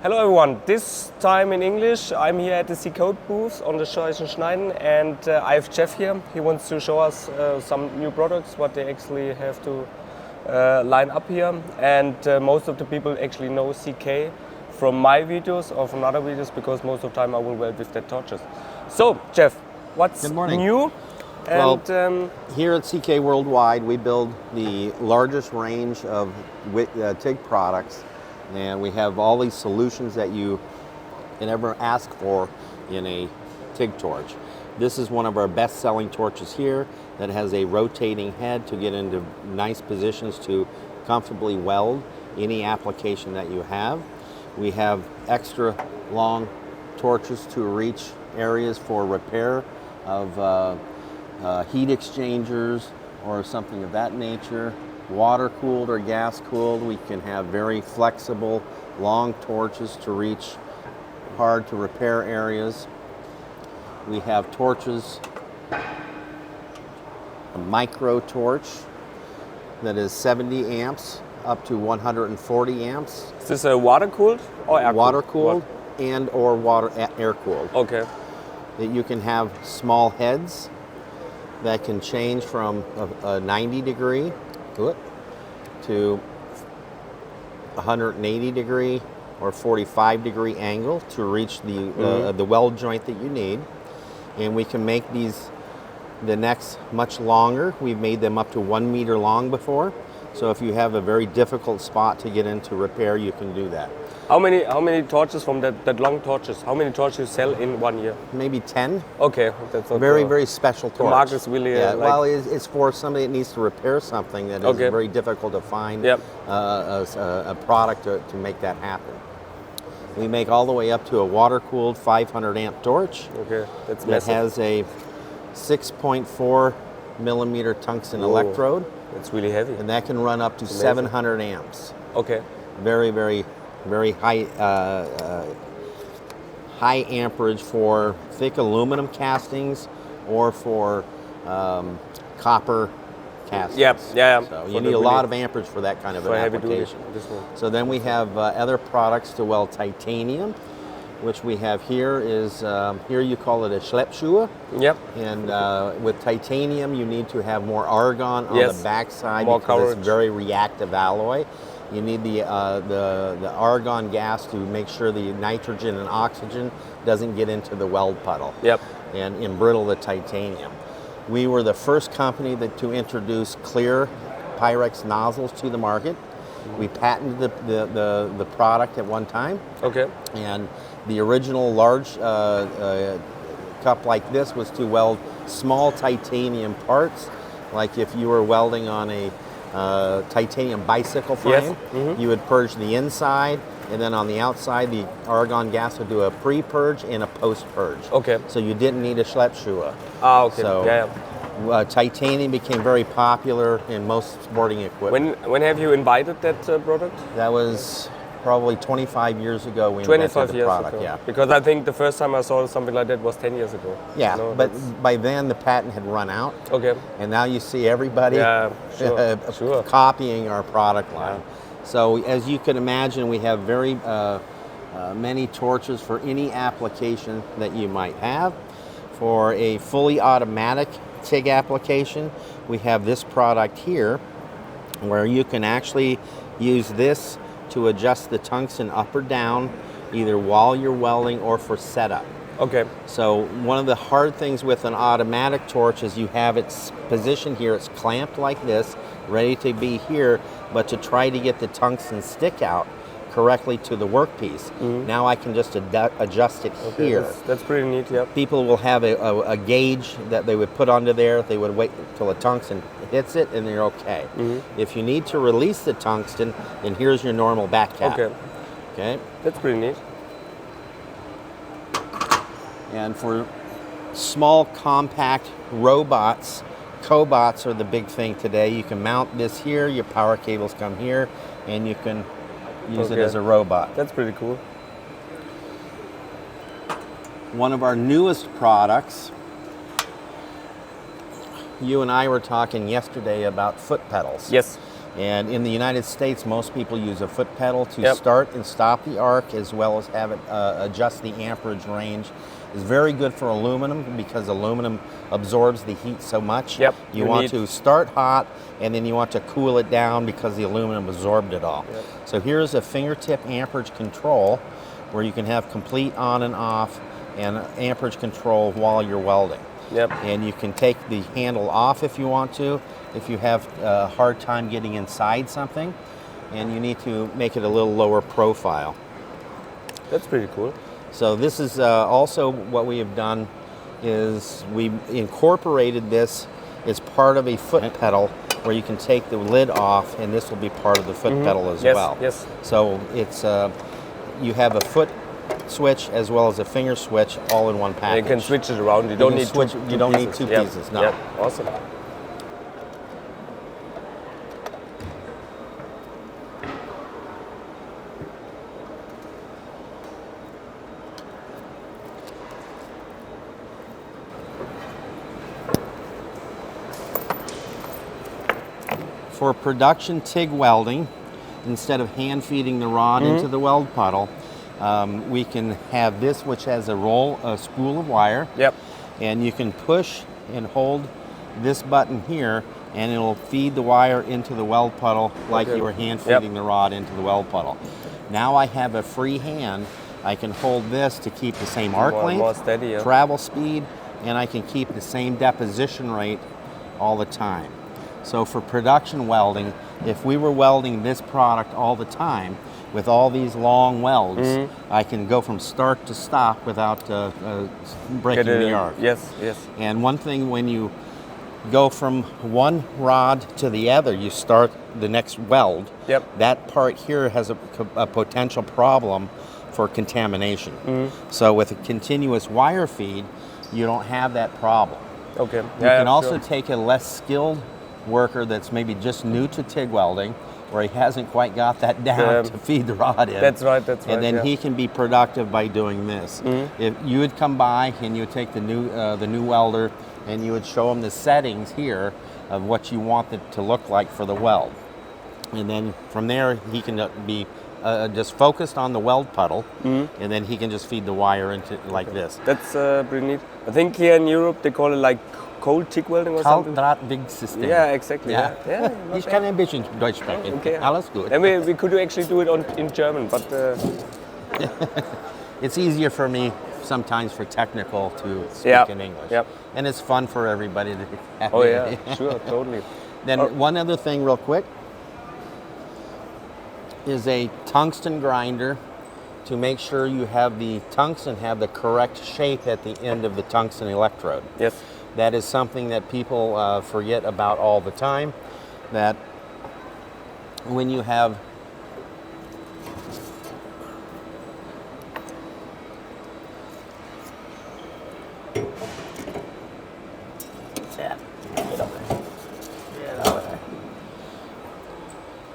Hello everyone, this time in English. I'm here at the C-Code booth on the Schweissen Schneiden, and I have Jeff here. He wants to show us some new products, what they actually have to line up here. And most of the people actually know CK from my videos or from other videos, because most of the time I will weld with their torches. So Jeff, what's Good morning. new? Well, here at CK Worldwide, we build the largest range of TIG products, and we have all these solutions that you can ever ask for in a TIG torch. This is one of our best-selling torches here that has a rotating head to get into nice positions to comfortably weld any application that you have. We have extra long torches to reach areas for repair of heat exchangers or something of that nature. Water cooled or gas cooled, we can have very flexible long torches to reach hard to repair areas. We have torches, a micro torch that is 70 amps up to 140 amps. Is this a water cooled or air cooled? Water cooled and or air cooled. Okay. That you can have small heads that can change from a 90 degree to 180 degree or 45 degree angle to reach the weld joint that you need. And we can make these the necks much longer. We've made them up to 1 meter long before. So if you have a very difficult spot to get into repair, you can do that. How many torches from that long torches? How many torches you sell in 1 year? Maybe 10. Okay, that's not very special torch. The market is really well, it's for somebody that needs to repair something that is very difficult to find a product to make that happen. We make all the way up to a water-cooled 500 amp torch. Okay, that's massive. That has a 6.4 millimeter tungsten electrode. It's really heavy. And that can run up to 700 amps. Okay. Very high high amperage for thick aluminum castings or for copper castings. Yeah. So you need a lot of amperage for that kind of an application. So then we have other products to weld titanium, which we have here is, here you call it a Schleppschuhe. Yep. And with titanium, you need to have more argon on the backside because coverage. it's very reactive alloy. You need the argon gas to make sure the nitrogen and oxygen doesn't get into the weld puddle and embrittle the titanium. We were the first company to introduce clear Pyrex nozzles to the market. We patented the product at one time. Okay. And the original large cup like this was to weld small titanium parts, like if you were welding on a titanium bicycle frame, you would purge the inside, and then on the outside the argon gas would do a pre-purge and a post-purge. Okay. So you didn't need a Schleppschuhe. Ah, okay. So, titanium became very popular in most sporting equipment. When have you invited that product? That was probably 25 years ago we invented the product. Yeah. Because I think the first time I saw something like that was 10 years ago. Yeah, but by then the patent had run out. Okay. And now you see everybody copying our product line. So as you can imagine, we have very many torches for any application that you might have. For a fully automatic TIG application, we have this product here where you can actually use this to adjust the tungsten up or down, either while you're welding or for setup. Okay. So one of the hard things with an automatic torch is you have its position here, it's clamped like this, ready to be here, but to try to get the tungsten stick out correctly to the workpiece. Now I can just adjust it here. That's pretty neat, yeah. People will have a gauge that they would put onto there. They would wait until the tungsten hits it and they're okay. If you need to release the tungsten, then here's your normal back cap. Okay. That's pretty neat. And for small, compact robots, cobots are the big thing today. You can mount this here, your power cables come here, and you can use it as a robot. That's pretty cool. One of our newest products, you and I were talking yesterday about foot pedals. Yes. And in the United States, most people use a foot pedal to Yep. start and stop the arc, as well as have it adjust the amperage range. It's very good for aluminum because aluminum absorbs the heat so much. Yep. You want to start hot, and then you want to cool it down because the aluminum absorbed it all. Yep. So here's a fingertip amperage control where you can have complete on and off and amperage control while you're welding. Yep. And you can take the handle off if you want to, if you have a hard time getting inside something, and you need to make it a little lower profile. That's pretty cool. So this is also what we have done is we incorporated this as part of a foot pedal where you can take the lid off, and this will be part of the foot pedal as Yes, well. yes. So it's you have a foot switch as well as a finger switch all in one And package. you can switch it around. You don't can need switch- two you don't need pieces. two Yep. pieces, no. Yep. Awesome. For production TIG welding, instead of hand feeding the rod into the weld puddle, we can have this, which has a spool of wire, Yep. and you can push and hold this button here, and it'll feed the wire into the weld puddle like Okay. you were hand Yep. feeding the rod into the weld puddle. Now I have a free hand. I can hold this to keep the same arc length, More steady. Yeah. travel speed, and I can keep the same deposition rate all the time. So for production welding, if we were welding this product all the time with all these long welds, I can go from start to stop without breaking Get it- the arc. Yes. Yes. And one thing, when you go from one rod to the other, you start the next weld. Yep. That part here has a potential problem for contamination. So with a continuous wire feed, you don't have that problem. Okay. You can also take a less skilled worker that's maybe just new to TIG welding, where he hasn't quite got that down to feed the rod in. That's right. That's right. And then yeah. he can be productive by doing this. If you would come by and you would take the new welder and you would show him the settings here of what you want it to look like for the weld, and then from there he can be just focused on the weld puddle, and then he can just feed the wire into like this. That's pretty neat. I think here in Europe they call it like cold TIG welding or something. Kaltdrahtweg-System. Yeah, exactly. Ja. Yeah. Yeah, not Ich bad. kann ein bisschen Deutsch sprechen. Okay. Alles gut. And we could actually do it in German, but It's easier for me sometimes for technical to speak Yep. in English. Yep. And it's fun for everybody to have oh it. yeah, sure, totally. Then one other thing real quick is a tungsten grinder to make sure you have the tungsten have the correct shape at the end of the tungsten electrode. Yes. That is something that people forget about all the time, that when you have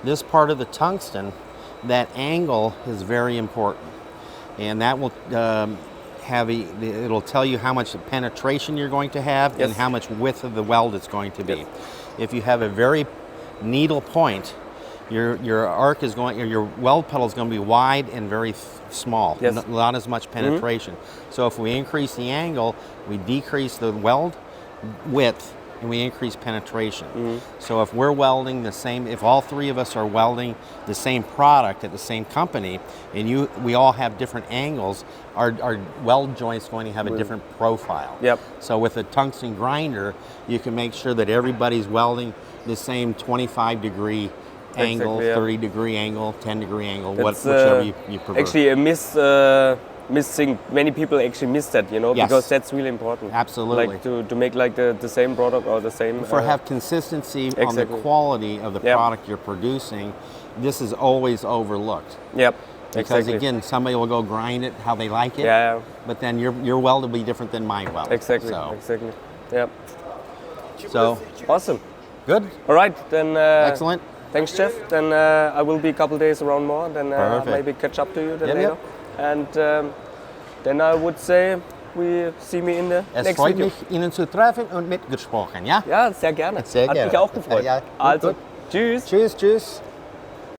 this part of the tungsten, that angle is very important, and that will it'll tell you how much penetration you're going to have and Yes. how much width of the weld it's going to be. Yes. If you have a very needle point, your arc is going, your weld puddle is going to be wide and very small, Yes. not as much penetration. So if we increase the angle, we decrease the weld width and we increase penetration. So if we're welding the same, if all three of us are welding the same product at the same company, and we all have different angles, our weld joint's going to have a different profile. Yep. So with a tungsten grinder, you can make sure that everybody's welding the same 25-degree angle, Exactly, yeah. 30-degree angle, 10-degree angle, That's, whichever you prefer. Actually, a missing. Many people actually miss that, Yes. because that's really important. Absolutely. Like to make like the same product or the same. have consistency on the Exactly. quality of the Yep. product you're producing, this is always overlooked. Yep. Because exactly. again, somebody will go grind it how they like it, Yeah. but then your weld will be different than my weld. Exactly. So, Exactly. Yep. so Awesome. good, All right, then. excellent. Thanks, Jeff. Then I will be a couple days around more. Then Perfect. maybe catch up to you then Yep, later. And then I would say we see me in the Es next freut video. mich, Ihnen zu treffen und mitgesprochen, ja? Ja, sehr gerne. Sehr Hat gerne. mich auch gefreut. Ja, gut, Also, gut. Tschüss. Tschüss, tschüss.